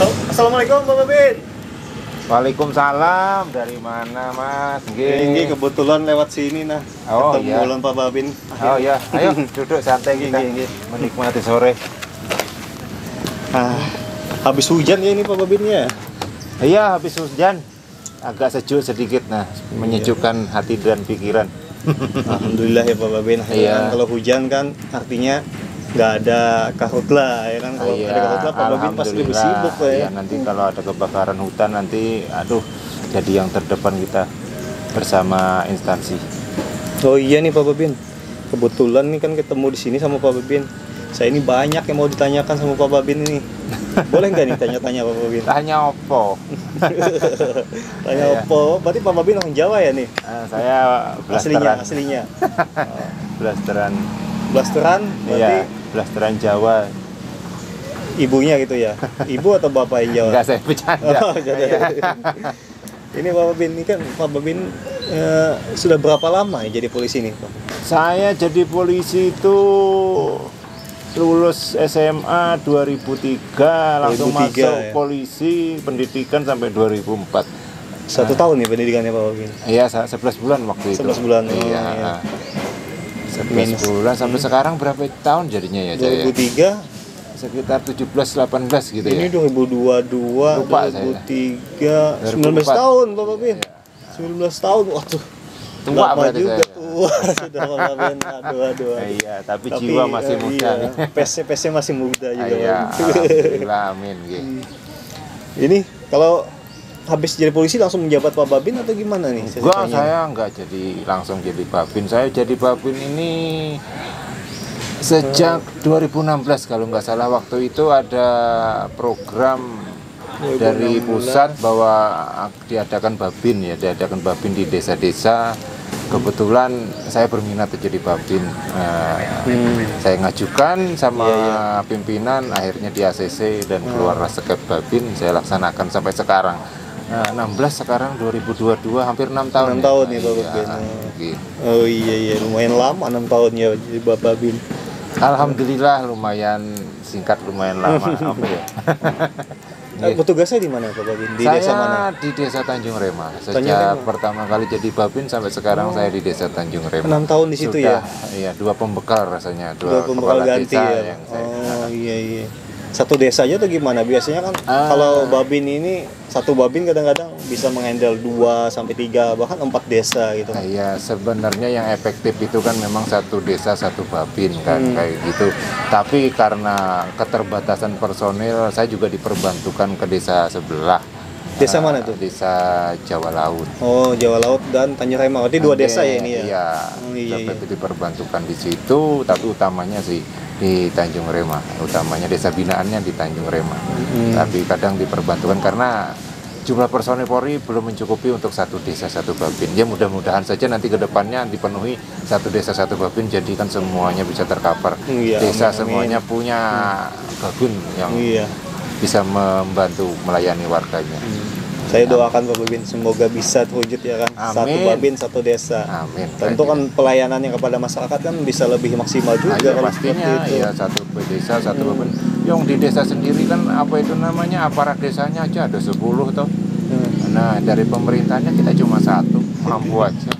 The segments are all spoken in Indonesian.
Assalamualaikum Bapak Bin. Waalaikumsalam. Dari mana Mas? Ini kebetulan lewat sini nah. Oh, ketemu iya. ulun Pak Babin. Oh ya, ayo duduk santai kita menikmati sore. Habis hujan ya ini Pak Babin ya. Iya, habis hujan agak sejuk sedikit, nah menyejukkan hati dan pikiran. Alhamdulillah ya Pak Babin. Iya. Kalau hujan kan artinya nggak ada karhutlah ya kan. Kalau Iya, ada karhutlah Pak Babin pasti lebih sibuk ya. Iya, nanti kalau ada kebakaran hutan nanti aduh jadi yang terdepan kita bersama instansi. Oh iya nih Pak Babin. Kebetulan nih kan ketemu di sini sama Pak Babin. Saya ini banyak yang mau ditanyakan sama Pak Babin ini. Boleh nggak nih tanya-tanya Pak Babin? Tanya opo? Tanya Iya. opo? Berarti Pak Babin orang Jawa ya nih? Saya blasteran. Aslinya. Blasteran. Blasteran berarti Iya, blasteran Jawa. ibunya gitu ya? Ibu atau bapak yang Jawa? Enggak, saya bercanda. Oh, Iya. Ini Pak Babin, ini kan Pak Babin sudah berapa lama ya jadi polisi nih Pak? Saya jadi polisi itu lulus SMA 2003, langsung 2003, masuk ya. polisi pendidikan sampai 2004. 1 tahun nih pendidikannya Pak Babin? Iya, 11 bulan waktu itu. 11 bulan, oh, Iya. iya. 11 bulan sampai sekarang berapa tahun jadinya ya saya? 2003? Sekitar 17-18 gitu Ini ya. 2022, Lupa saya. 2003, 19 2004. tahun Pak Babin. Iya. 19 tahun, waduh. Tua Lama berarti juga, saya. tua sudah Pak Babin. Aduh. Iya, tapi jiwa masih muda iya, nih. PC masih muda juga. Iya, Pak. alhamdulillah, amin. Gitu. Ini kalau habis jadi polisi langsung menjabat Pak Babin atau gimana nih? Enggak, saya enggak jadi langsung jadi babin. Saya jadi babin ini sejak 2016 kalau nggak salah. Waktu itu ada program dari 2016. pusat bahwa diadakan babin ya, diadakan babin di desa-desa. Kebetulan saya berminat jadi babin. Saya ngajukan sama pimpinan, akhirnya di ACC dan keluar resep babin. Saya laksanakan sampai sekarang. 16 sekarang 2022, hampir 6 tahun. 6 tahun nih Pak Iya, Babin. gitu. Oh iya, lumayan lama 6 tahun ya jadi Pak Babin. Alhamdulillah lumayan singkat, lumayan lama. Apa ya? Petugasnya di mana Pak Babin? Di saya desa mana? di desa Tanjung Rema. Tanjung Sejak Rema. pertama kali jadi babin sampai sekarang saya di desa Tanjung Rema. 6 tahun di situ ya? Iya, 2 pembekal rasanya, Dua 2 pembekal kepala ganti desa ya. yang saya. Oh iya. Satu desa aja atau gimana? Biasanya kan kalau babin ini satu babin kadang-kadang bisa menghandle 2 sampai 3 bahkan 4 desa gitu. Iya, sebenarnya yang efektif itu kan memang satu desa satu babin kan kayak gitu. Tapi karena keterbatasan personil, saya juga diperbantukan ke desa sebelah. Desa mana tuh? Desa Jawa Laut. Oh, Jawa Laut dan Tanjung Rema. Berarti 2 desa ya ini ya? Iya, Oh, iya. sampai diperbantukan di situ, tapi utamanya sih di Tanjung Rema. Utamanya desa binaannya di Tanjung Rema. Tapi kadang diperbantukan karena jumlah personil Polri belum mencukupi untuk satu desa satu babin. Ya mudah-mudahan saja nanti ke depannya dipenuhi satu desa satu babin, jadi kan semuanya bisa tercover. Iya, Desa amin. semuanya punya babin yang Iya. bisa membantu melayani warganya. Saya doakan Pak Babin semoga bisa terwujud ya kan. Amin. Satu babin satu desa. Amin. Tentu kan pelayanannya kepada masyarakat kan bisa lebih maksimal juga Iya, kalau pastinya seperti itu. ya satu desa satu babin. Yang di desa sendiri kan apa itu namanya aparat desanya aja ada 10 toh. Nah dari pemerintahnya kita cuma 1, mampu aja.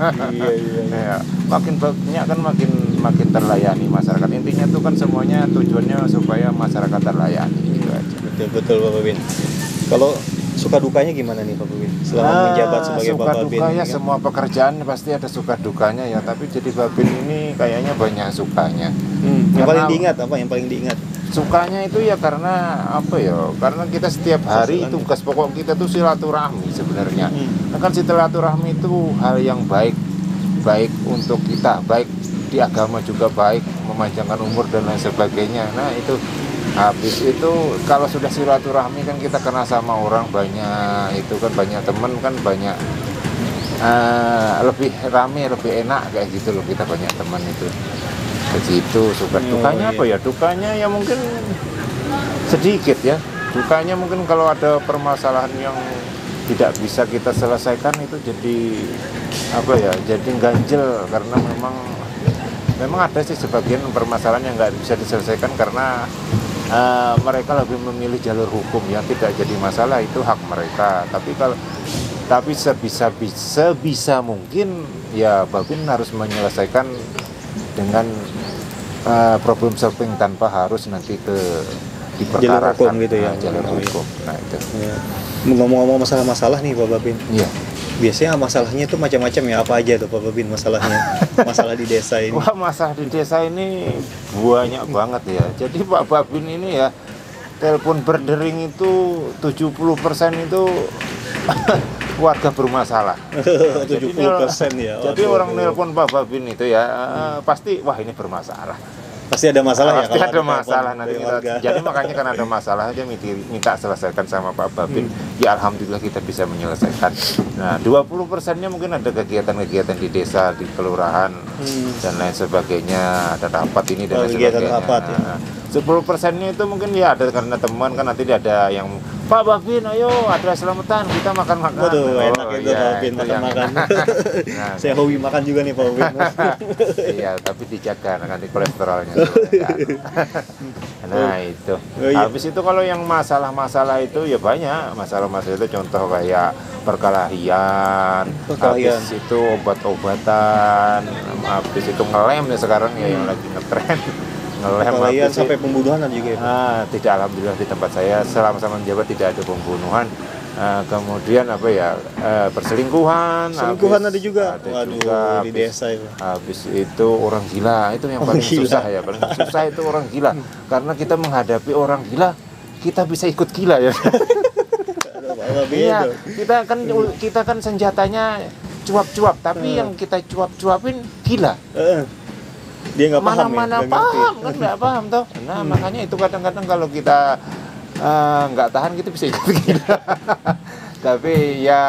Iya. Ya, makin banyak kan makin terlayani masyarakat. Intinya tuh kan semuanya tujuannya supaya masyarakat terlayani gitu aja. Betul Pak Babin. Kalau suka dukanya gimana nih Pak Babin selama menjabat sebagai suka Pak Babin? dukanya ini kan? semua pekerjaan pasti ada suka dukanya ya, tapi jadi babin ini kayaknya banyak sukanya. Yang paling Karena- diingat apa? Yang paling diingat? Sukanya itu ya karena apa ya? Karena kita setiap hari tugas pokok kita tuh silaturahmi sebenarnya. Nah, kan silaturahmi itu hal yang baik untuk kita, baik di agama juga baik, memanjangkan umur dan lain sebagainya. Nah itu habis itu kalau sudah silaturahmi kan kita kenal sama orang banyak, itu kan banyak teman kan banyak, lebih rame lebih enak kayak gitu loh, kita banyak teman itu. Begitu. Suka dukanya apa ya? Dukanya ya mungkin sedikit ya. Dukanya mungkin kalau ada permasalahan yang tidak bisa kita selesaikan itu jadi apa ya? Jadi ganjel karena memang ada sih sebagian permasalahan yang nggak bisa diselesaikan karena mereka lebih memilih jalur hukum ya, tidak jadi masalah, itu hak mereka. Tapi sebisa mungkin ya Babin harus menyelesaikan dengan problem solving tanpa harus nanti diperkarakan jalur hukum gitu ya. Jalur hukum. Nah itu. Ya. Ngomong-ngomong masalah-masalah nih Pak Babin. Iya. Biasanya masalahnya itu macam-macam ya, apa aja tuh Pak Babin masalahnya? Masalah di desa ini. Wah, masalah di desa ini banyak banget ya. Jadi Pak Babin ini ya, telepon berdering itu 70% itu warga bermasalah. 70% ya. Jadi orang nelpon Pak Babin itu ya pasti wah ini bermasalah. Pasti ada masalah ya. Pasti ada kalau masalah telepon nanti dari kita. warga. Jadi makanya kan ada masalah aja minta selesaikan sama Pak Babin. Ya alhamdulillah kita bisa menyelesaikan. Nah, 20%-nya mungkin ada kegiatan-kegiatan di desa, di kelurahan dan lain sebagainya, ada rapat ini dan lain kegiatan sebagainya. rapat, ya. 10%-nya itu mungkin ya ada karena teman kan, nanti ada yang Pak Babin ayo ada selamatan kita makan-makan. Waduh, enak itu iya, Pak Babin itu makan-makan. Nah, Saya hobi makan juga nih Pak Babin. iya, tapi dijaga nanti kolesterolnya tuh, kan. Nah itu. Oh, iya. Habis itu kalau yang masalah-masalah itu ya banyak masalah-masalah itu, contoh kayak perkelahian, habis itu obat-obatan, habis itu ngelem ya sekarang ya yang lagi ngetren. Ngelem Perkelahian sampai pembunuhan juga ya Pak? Tidak, alhamdulillah di tempat saya selama menjabat tidak ada pembunuhan. Kemudian apa ya, perselingkuhan ada juga. ada Waduh, juga, di desa itu. habis itu orang gila, itu yang paling susah ya, paling susah itu orang gila. Karena kita menghadapi orang gila, kita bisa ikut gila ya. Iya, kita kan senjatanya cuap-cuap, tapi yang kita cuap-cuapin gila. Dia nggak paham, mana paham kan, nggak paham toh. Nah makanya itu kadang-kadang kalau kita nggak tahan kita bisa ikut gila. Tapi ya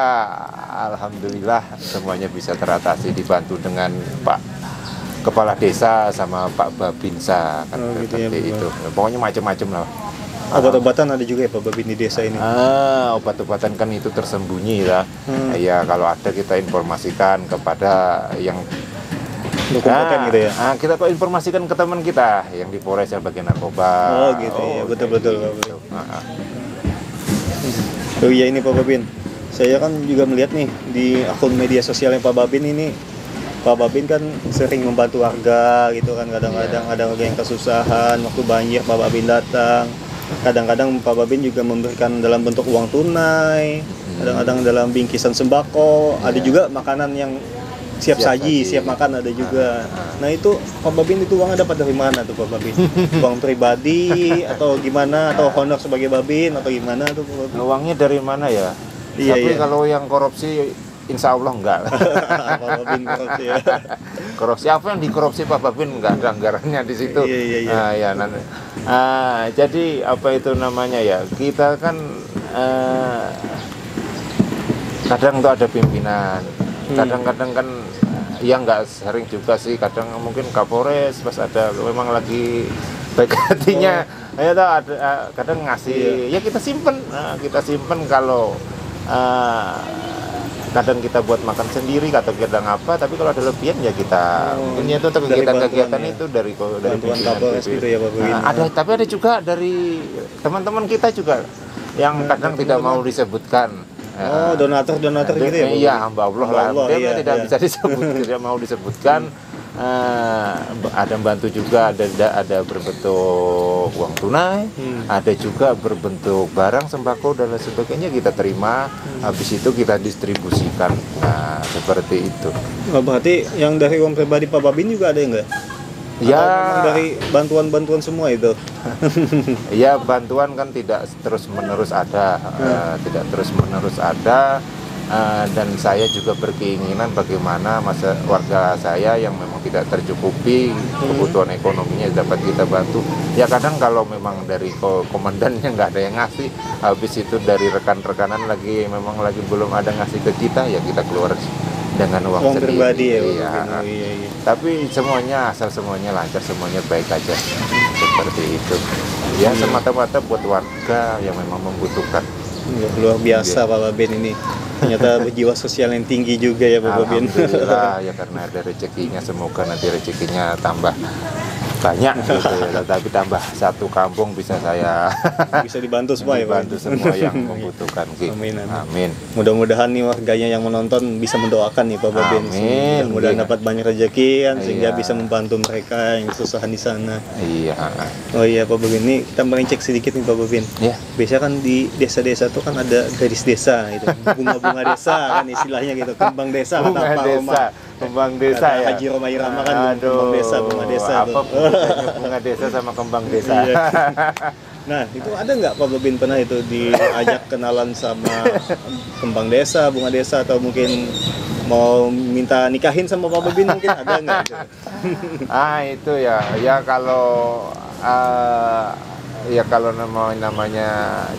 alhamdulillah semuanya bisa teratasi, dibantu dengan Pak Kepala Desa sama Pak Babinsa kan, gitu ya, itu. Pokoknya macam-macam lah. Obat-obatan ada juga ya Pak Babin di desa ini? Obat-obatan kan itu tersembunyi ya. Ya kalau ada kita informasikan kepada yang kompeten gitu ya. Kita kok informasikan ke teman kita yang di Polres yang bagian narkoba. Oh gitu ya, betul-betul. Gitu. Oh iya ini Pak Babin, saya kan juga melihat nih di akun media sosialnya Pak Babin ini, Pak Babin kan sering membantu warga gitu kan, kadang-kadang ada warga yang kesusahan, waktu banjir Pak Babin datang. Kadang-kadang Pak Babin juga memberikan dalam bentuk uang tunai, kadang-kadang dalam bingkisan sembako, ada juga makanan yang siap saji, siap makan ada juga. Nah itu Pak Babin itu uangnya dapat dari mana tuh Pak Babin? Uang pribadi atau gimana? Atau honor sebagai Babin atau gimana tuh Pak Babin? Uangnya dari mana ya? Iya, Tapi iya. kalau yang korupsi insya Allah enggak. Pak Babin korupsi ya. Korupsi apa yang dikorupsi Pak Babin, enggak ada anggarannya di situ. Iya. Jadi apa itu namanya ya? Kita kan kadang tuh ada pimpinan. Kadang-kadang kan ya nggak sering juga sih, kadang mungkin Kapolres pas ada memang lagi baik hatinya ya ada kadang ngasih ya kita simpen kalau kadang kita buat makan sendiri atau kadang apa, tapi kalau ada lebihan ya kita mungkin itu untuk kegiatan-kegiatan ya. itu dari bantuan Kapolres gitu ya Pak Babin. tapi ada juga dari teman-teman kita juga yang kadang tidak mau disebutkan. Donatur gitu ya Pak? Iya, hamba Allah lah. Dia tidak bisa disebut, tidak mau disebutkan. Ada membantu juga, ada berbentuk uang tunai, ada juga berbentuk barang sembako dan lain sebagainya kita terima. Habis itu kita distribusikan. Nah, seperti itu. Berarti yang dari uang pribadi Pak Babin juga ada ya nggak? Ya, dari bantuan-bantuan semua itu. Ya, bantuan kan tidak terus-menerus ada, dan saya juga berkeinginan bagaimana warga saya yang memang tidak tercukupi kebutuhan ekonominya dapat kita bantu. Ya kadang kalau memang dari komandannya nggak ada yang ngasih, habis itu dari rekan-rekanan memang lagi belum ada ngasih ke kita, ya kita keluar dengan uang sendiri. Pribadi ya, iya. Tapi asal semuanya lancar, semuanya baik aja, seperti itu. Ya semata-mata buat warga yang memang membutuhkan. Ya, luar biasa Pak Babin ini. Ternyata berjiwa sosial yang tinggi juga ya Pak Babin. Alhamdulillah ya, karena ada rezekinya, semoga nanti rezekinya tambah banyak gitu ya, tapi tambah satu kampung bisa saya Bisa dibantu semua ya, Pak. bantu semua yang membutuhkan gitu. Amin, amin. Amin. Mudah-mudahan nih warganya yang menonton bisa mendoakan nih Pak Babin. Amin. Mudah-mudahan Iya. dapat banyak rezeki kan, sehingga Iya. bisa membantu mereka yang kesusahan di sana. Iya. Oh iya Pak Babin, nih kita mengecek sedikit nih Pak Babin. Ya. Biasanya kan di desa-desa tuh kan ada gadis desa gitu, bunga-bunga desa kan istilahnya gitu, kembang desa kata Bunga Pak desa, Roma. kembang desa Kata ya. Haji Roma Irama kan Aduh, kembang desa, bunga desa apa tuh. bedanya bunga desa sama kembang desa? Iya. Nah itu ada nggak Pak Babin pernah itu diajak kenalan sama kembang desa, bunga desa, atau mungkin mau minta nikahin sama Pak Babin, mungkin ada nggak gitu? Itu ya kalau ya kalau namanya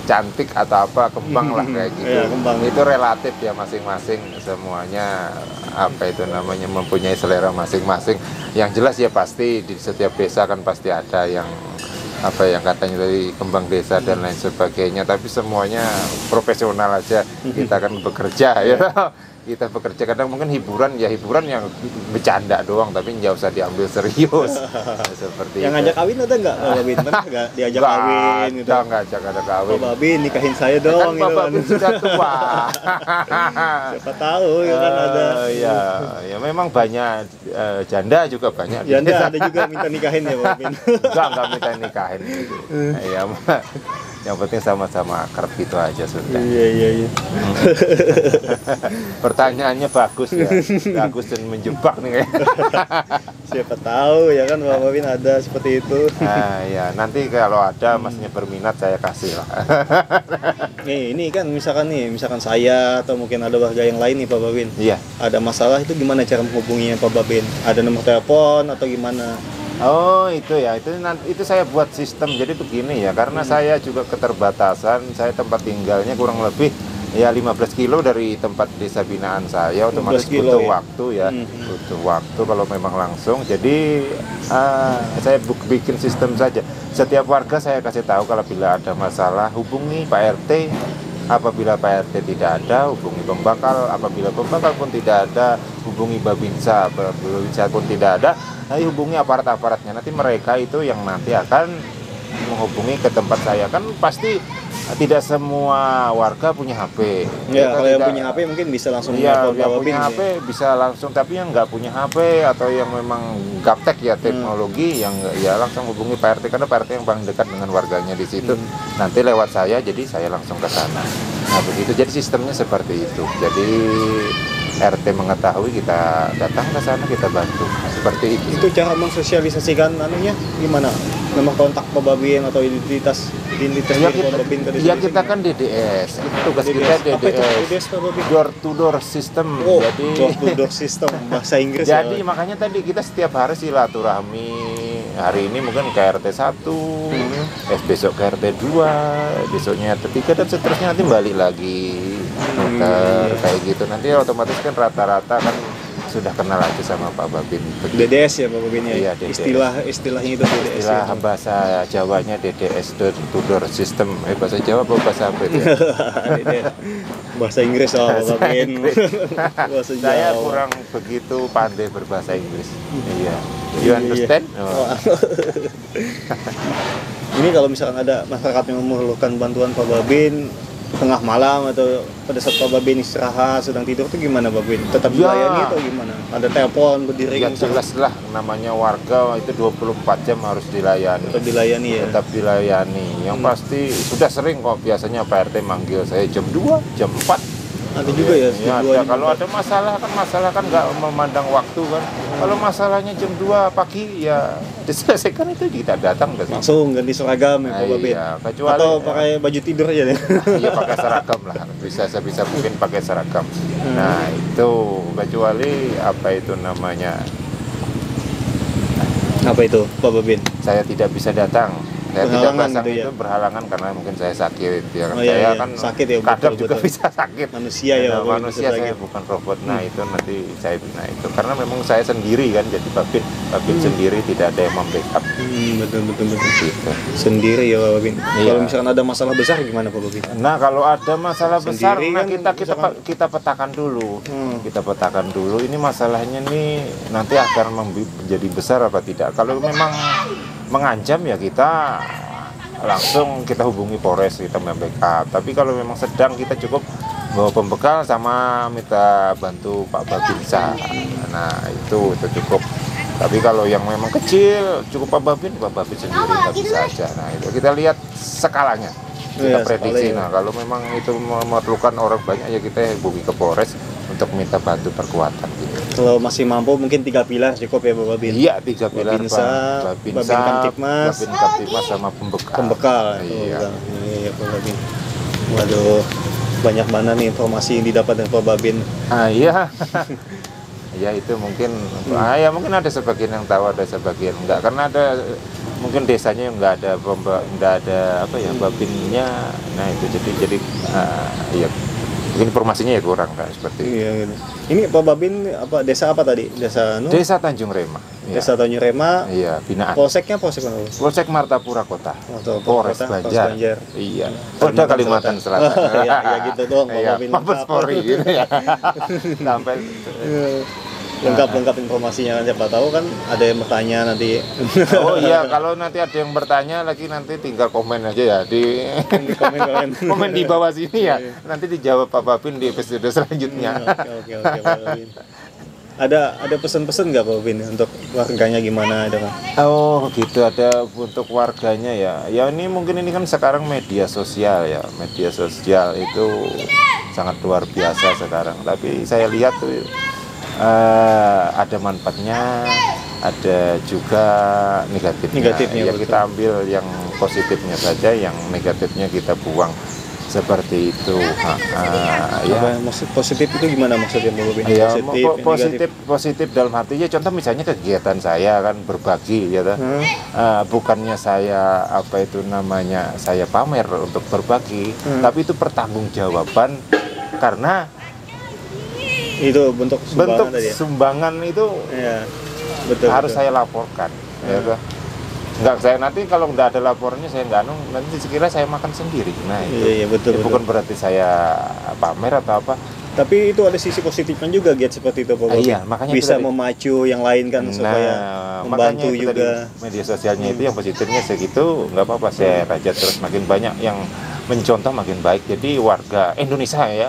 cantik atau apa kembang lah kayak gitu. Iya, kembang. Itu relatif ya, masing-masing semuanya apa itu namanya mempunyai selera masing-masing. Yang jelas ya pasti di setiap desa kan pasti ada yang apa yang katanya dari kembang desa dan lain sebagainya, tapi semuanya profesional aja. Kita kan bekerja ya. Kita bekerja, kadang mungkin hiburan yang bercanda doang, tapi nggak usah diambil serius. Seperti Yang itu. ngajak kawin ada nggak Pak Babin? Pernah nggak diajak Nggak kawin gitu? ada, nggak ada Pak kawin. Babin nikahin saya Kan dong gitu Bapak kan. Bin sudah tua. Siapa tahu ya kan ada. Ya memang banyak janda juga banyak. di Janda desa. ada juga minta nikahin ya Pak Babin. Enggak minta nikahin gitu. Ya, yang penting sama-sama akrab gitu aja sudah. Iya. Pertanyaannya bagus ya, bagus dan menjebak nih kayak. Siapa tahu ya kan Pak Babin ada seperti itu. Nah, ya nanti kalau ada masnya berminat saya kasih lah. Nih, ini kan misalkan saya atau mungkin ada warga yang lain nih Pak Babin. Iya. Ada masalah itu gimana cara menghubunginya Pak Babin? Ada nomor telepon atau gimana? Oh itu ya, itu saya buat sistem jadi begini ya, karena saya juga keterbatasan, saya tempat tinggalnya kurang lebih ya 15 kilo dari tempat desa binaan saya, otomatis 15 kilo butuh ya? waktu ya, butuh waktu kalau memang langsung. Jadi saya bikin sistem saja. Setiap warga saya kasih tahu kalau bila ada masalah hubungi Pak RT. Apabila Pak RT tidak ada, hubungi pembakal. Apabila pembakal pun tidak ada, hubungi Babinsa. Apabila Babinsa pun tidak ada, nanti hubungi aparat-aparatnya. Nanti mereka itu yang nanti akan menghubungi ke tempat saya. Kan pasti tidak semua warga punya HP. Ya, Kita kalau yang tidak- punya HP mungkin bisa langsung Iya, nelpon Pak yang Babin punya ya. HP bisa langsung, tapi yang nggak punya HP atau yang memang gaptek ya teknologi, yang ya langsung hubungi Pak RT, karena Pak RT yang paling dekat dengan warganya di situ. Nanti lewat saya, jadi saya langsung ke sana. Nah begitu, jadi sistemnya seperti itu. Jadi RT mengetahui, kita datang ke sana, kita bantu seperti itu. Itu cara mensosialisasikan anunya gimana? Nomor kontak Pak Babin atau identitas Ya dari Pak Babin ke desa-desa kita kan gimana? DDS, itu tugas kita Apa itu DDS, DDS Pak Babin? door to door system. Oh, Jadi door to door system bahasa Inggris jadi ya. makanya tadi kita setiap hari silaturahmi. Hari ini mungkin ke RT 1, besok ke RT 2, besoknya RT 3 dan seterusnya, nanti balik lagi muter kayak gitu. Nanti otomatis kan rata-rata kan sudah kenal aja sama Pak Babin. DDS ya Pak Babin ya. Iya, DDS. Istilahnya itu DDS. Istilah ya. bahasa Jawanya DDS, door to door system. Bahasa Jawa apa bahasa apa itu? DDS. Bahasa Inggris oh Pak Babin. Bahasa Saya Jawa. kurang begitu pandai berbahasa Inggris. Iya. Iya. You understand? Oh. Ini kalau misalkan ada masyarakat yang memerlukan bantuan Pak Babin tengah malam atau pada saat Pak Babin istirahat sedang tidur itu gimana Pak Babin? Tetap Ya. dilayani atau gimana? Ada telepon berdiri Ya jelas lah, namanya warga itu 24 jam harus dilayani. tetap dilayani ya. Tetap dilayani. Yang pasti sudah sering kok, biasanya Pak RT manggil saya jam 2, jam 4. Ada juga ya. Ya, dua ada. Kalau ada masalah kan nggak memandang waktu kan. Kalau masalahnya jam 2 pagi ya diselesaikan, itu kita datang ke sini. langsung ganti seragam ya Pak Babin. Iya, kecuali Atau pakai baju tidur aja deh. Iya pakai seragam lah, bisa mungkin pakai seragam. Nah itu kecuali apa itu namanya, Apa itu Pak Babin? saya tidak bisa datang, Saya tidak Berhalangan pasang gitu ya? itu berhalangan karena mungkin saya sakit ya kan. Oh, iya, Saya iya. kan Sakit ya, kadang betul, juga betul. bisa sakit. Manusia ya, Nah, Pak Babin, manusia, bisa saya sakit. bukan robot. Nah itu nanti saya itu karena memang saya sendiri kan, jadi Babin sendiri, tidak ada yang membackup Betul, betul, betul. gitu. Sendiri ya Pak Babin. Iya. Kalau misalkan ada masalah besar gimana Pak Babin? Nah kalau ada masalah besar, Sendiri nah kan kita petakan dulu, Hmm. kita petakan dulu. Ini masalahnya nih nanti akan menjadi besar apa tidak. Kalau memang mengancam ya kita langsung kita hubungi Polres, kita membackup. Tapi kalau memang sedang, kita cukup bawa pembekal sama minta bantu Pak Babinsa. Nah itu cukup. Tapi kalau yang memang kecil, cukup Pak Babin sendiri nggak bisa aja. Nah itu kita lihat skalanya, kita Iya, prediksi. skalanya. Nah kalau memang itu memerlukan orang banyak ya kita hubungi ke Polres untuk minta bantu perkuatan gitu. Kalau masih mampu mungkin 3 pilar cukup ya Pak Babin. Iya, 3 pilar Babinsa, Pak. Babin Kamtipmas, Babin Kamtipmas sama pembekal. Pembekal. Iya. Iya Pak Babin. Waduh, banyak mana nih informasi yang didapat dari Pak Babin. Ah iya. Ya itu mungkin ya mungkin ada sebagian yang tahu, ada sebagian enggak, karena ada mungkin desanya yang enggak ada apa ya babinnya. Nah itu jadi ya mungkin informasinya ya kurang kan seperti itu. Iya gitu. Ini Pak Babin apa desa apa tadi? Desa Desa Tanjung Rema. Ya. Desa Tanjung Rema. Iya, binaan. Polseknya polsek mana? Polsek Martapura Kota. Atau Polres Kota, Banjar. Banjar. Iya. Polda Kalimantan Selatan. Oh, iya, iya gitu doang Pak Iya, Babin. Mabes Polri gitu ya. Sampai Lengkap informasinya kan, siapa tahu kan ada yang bertanya nanti. oh iya, kalau nanti ada yang bertanya lagi nanti tinggal komen aja ya di Komen. komen di bawah sini ya. Nanti dijawab Pak Babin di episode selanjutnya. Oke Pak Babin. Ada pesan-pesan nggak Pak Babin untuk warganya gimana ada Pak? Oh gitu, ada untuk warganya ya. Ya ini mungkin ini kan sekarang media sosial ya. Media sosial itu sangat luar biasa sekarang. Tapi saya lihat tuh ada manfaatnya, ada juga negatifnya. Negatifnya, Ya betul. kita ambil yang positifnya saja, yang negatifnya kita buang seperti itu. Ya. Apa maksud positif itu gimana maksudnya Pak Babin? Ya, Positif, positif dalam arti ya contoh misalnya kegiatan saya kan berbagi ya toh. Bukannya saya apa itu namanya saya pamer untuk berbagi, tapi itu pertanggungjawaban karena itu bentuk sumbangan tadi ya? sumbangan itu Iya. Betul. harus betul. saya laporkan ya toh. Enggak, saya nanti kalau nggak ada laporannya saya nggak nanti sekira saya makan sendiri. Nah itu Iya, betul, ya, betul. bukan berarti saya pamer atau apa. Tapi itu ada sisi positifnya juga Get seperti itu Pak Babin. Iya, makanya bisa itu tadi. memacu yang lain kan supaya membantu makanya itu juga. tadi, media sosialnya itu yang positifnya segitu nggak apa-apa, share aja terus makin banyak yang mencontoh makin baik. Jadi warga Indonesia ya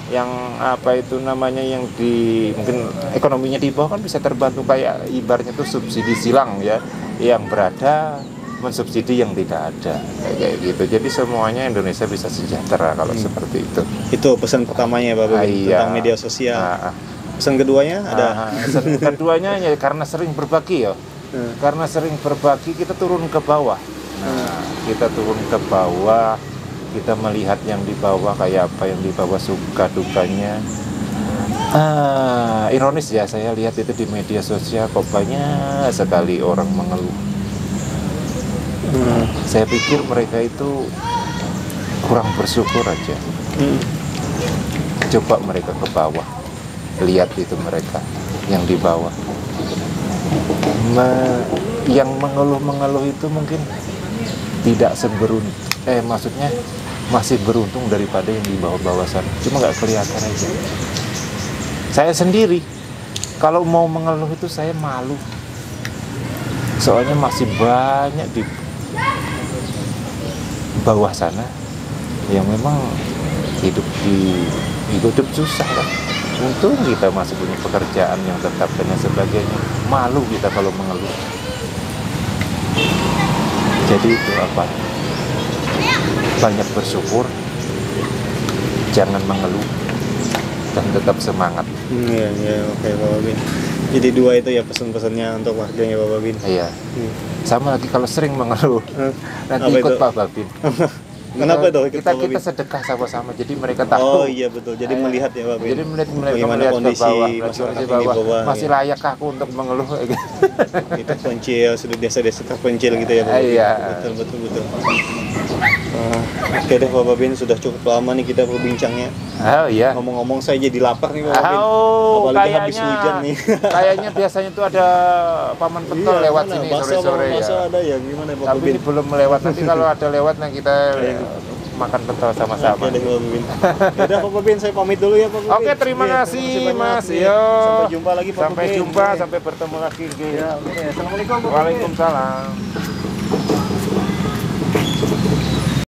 yang apa itu namanya yang di mungkin ekonominya di bawah kan bisa terbantu, kayak ibaratnya itu subsidi silang ya, yang berada mensubsidi yang tidak ada kayak gitu. Jadi semuanya Indonesia bisa sejahtera kalau seperti itu. Itu pesan pertamanya Pak Babin Iya. tentang media sosial. Ah, ah. Pesan keduanya ada. Keduanya ya karena sering berbagi ya. Karena sering berbagi kita turun ke bawah. Nah, kita turun ke bawah, kita melihat yang di bawah kayak apa, yang di bawah suka dukanya. Ironis ya, saya lihat itu di media sosial kok banyak sekali orang mengeluh. Saya pikir mereka itu kurang bersyukur aja. Coba mereka ke bawah, lihat itu mereka yang di bawah. Yang mengeluh itu mungkin tidak seberuntung, maksudnya masih beruntung daripada yang di bawah-bawah sana. Cuma nggak kelihatan aja. Saya sendiri kalau mau mengeluh itu saya malu. Soalnya masih banyak di bawah sana yang memang hidup susah kan. Untung kita masih punya pekerjaan yang tetap dan sebagainya. Malu kita kalau mengeluh. Jadi itu apa? Banyak bersyukur, jangan mengeluh, dan tetap semangat. Iya, oke Pak Babin. Jadi dua itu ya pesan-pesannya untuk warganya Pak Babin. Iya. Sama lagi kalau sering mengeluh, nanti Apa ikut itu? Pak Babin. Kenapa dong ikut kita Pak Babin? sedekah sama-sama, jadi mereka tahu. Oh iya betul. Jadi melihat ya Pak Babin. Jadi mereka Bagaimana melihat kondisi ke bawah, masyarakat kondisi di bawah, masih ya. layak aku untuk mengeluh. Itu terpencil, sudah desa-desa terpencil gitu ya Pak Babin. Iya. Betul. Oke deh Pak Babin, sudah cukup lama nih kita berbincangnya. Oh iya. Ngomong-ngomong saya jadi lapar nih Pak Babin. Oh, Apalagi habis hujan nih. kayaknya biasanya tuh ada paman pentol lewat sini sore-sore ya. Masa ada ya gimana Pak Tapi Babin? ini belum melewat. Nanti kalau ada lewat, nah kita makan pentol sama-sama. Oke deh Pak Babin. Yaudah Pak Babin, saya pamit dulu ya Pak Babin. Oke, terima Iya, kasih banyak. Mas. Iya. Yo. Sampai jumpa lagi Pak Sampai Babin. jumpa, Iya. sampai bertemu lagi. Ya, oke. Assalamualaikum Pak Babin. Waalaikumsalam.